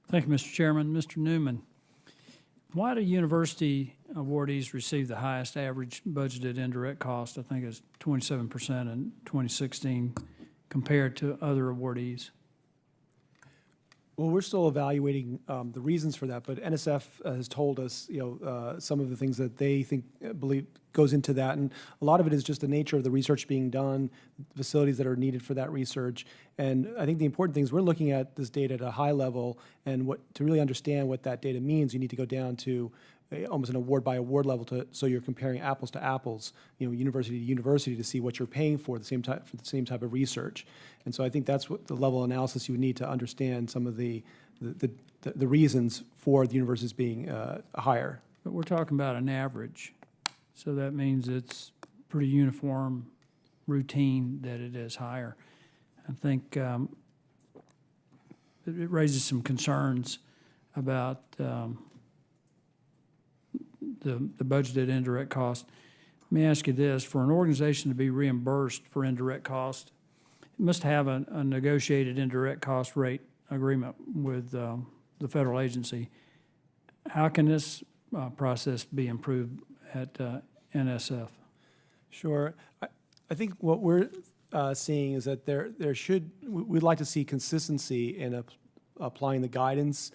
Thank you, Mr. Chairman. Mr. Newman, why do university awardees receive the highest average budgeted indirect cost? I think it's 27% in 2016 compared to other awardees. Well, we're still evaluating the reasons for that, but NSF has told us, some of the things that they believe goes into that, and a lot of it is just the nature of the research being done, facilities that are needed for that research, and I think the important thing is we're looking at this data at a high level, and to really understand what that data means, you need to go down to almost an award by award level so you're comparing apples to apples, university to university to see what you're paying for the same type of research. And so I think that's what the level of analysis you would need to understand some of the reasons for the universities being higher. But we're talking about an average, so that means it's pretty uniform, routine that it is higher. I think it raises some concerns about the budgeted indirect cost. Let me ask you this: for an organization to be reimbursed for indirect cost, it must have a negotiated indirect cost rate agreement with the federal agency. How can this process be improved at NSF? Sure. I think what we're seeing is that we'd like to see consistency in applying the guidance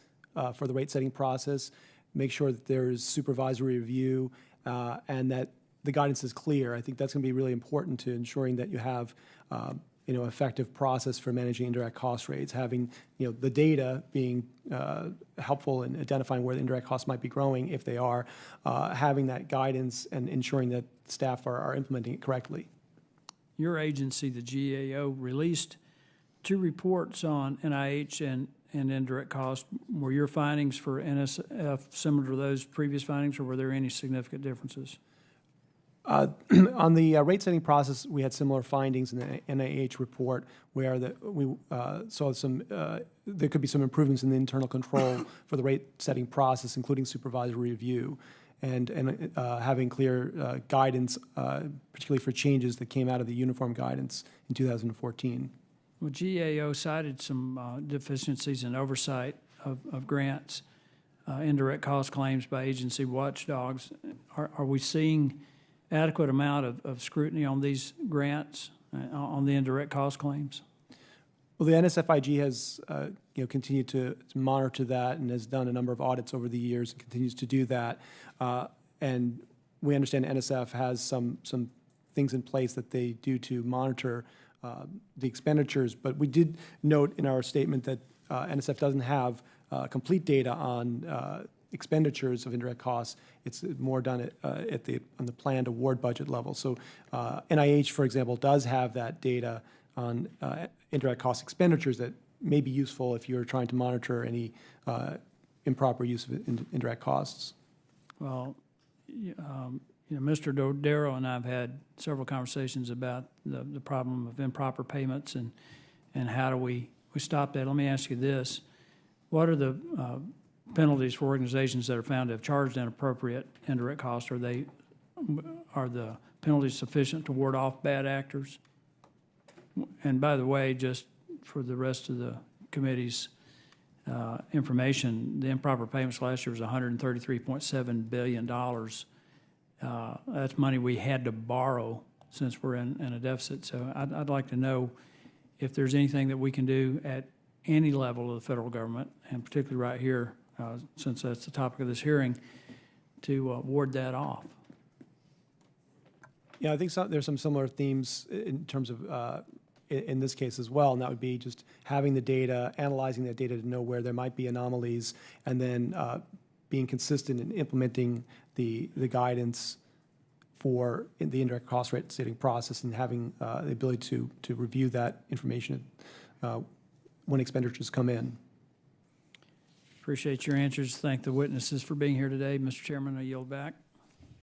for the rate setting process, make sure that there's supervisory review, and that the guidance is clear. I think that's going to be really important to ensuring that you have effective process for managing indirect cost rates, having the data being helpful in identifying where the indirect costs might be growing if they are, having that guidance and ensuring that staff are implementing it correctly. Your agency, the GAO, released 2 reports on NIH and indirect costs. Were your findings for NSF similar to those previous findings, or were there any significant differences? On the rate setting process, we had similar findings in the NIH report where we saw there could be some improvements in the internal control for the rate setting process, including supervisory review and having clear guidance, particularly for changes that came out of the uniform guidance in 2014. Well, GAO cited some deficiencies in oversight of grants, indirect cost claims by agency watchdogs. Are we seeing adequate amount of scrutiny on these grants, on the indirect cost claims? Well, the NSFIG has continued to monitor that and has done a number of audits over the years and continues to do that. And we understand NSF has some things in place that they do to monitor the expenditures, but we did note in our statement that NSF doesn't have complete data on expenditures of indirect costs. It's more done on the planned award budget level. So NIH, for example, does have that data on indirect cost expenditures that may be useful if you're trying to monitor any improper use of indirect costs. Well, Mr. Dodaro and I have had several conversations about the problem of improper payments and how do we stop that. Let me ask you this: what are the penalties for organizations that are found to have charged inappropriate indirect costs? Are the penalties sufficient to ward off bad actors? And by the way, just for the rest of the committee's information, the improper payments last year was $133.7 billion. That's money we had to borrow since we're in a deficit. So I'd like to know if there's anything that we can do at any level of the federal government, and particularly right here, since that's the topic of this hearing, to ward that off. Yeah, I think there's some similar themes in terms of in this case as well, and that would be just having the data, analyzing that data to know where there might be anomalies, and then being consistent in implementing the guidance for the indirect cost rate setting process, and having the ability to review that information when expenditures come in. Appreciate your answers. Thank the witnesses for being here today. Mr. Chairman, I yield back.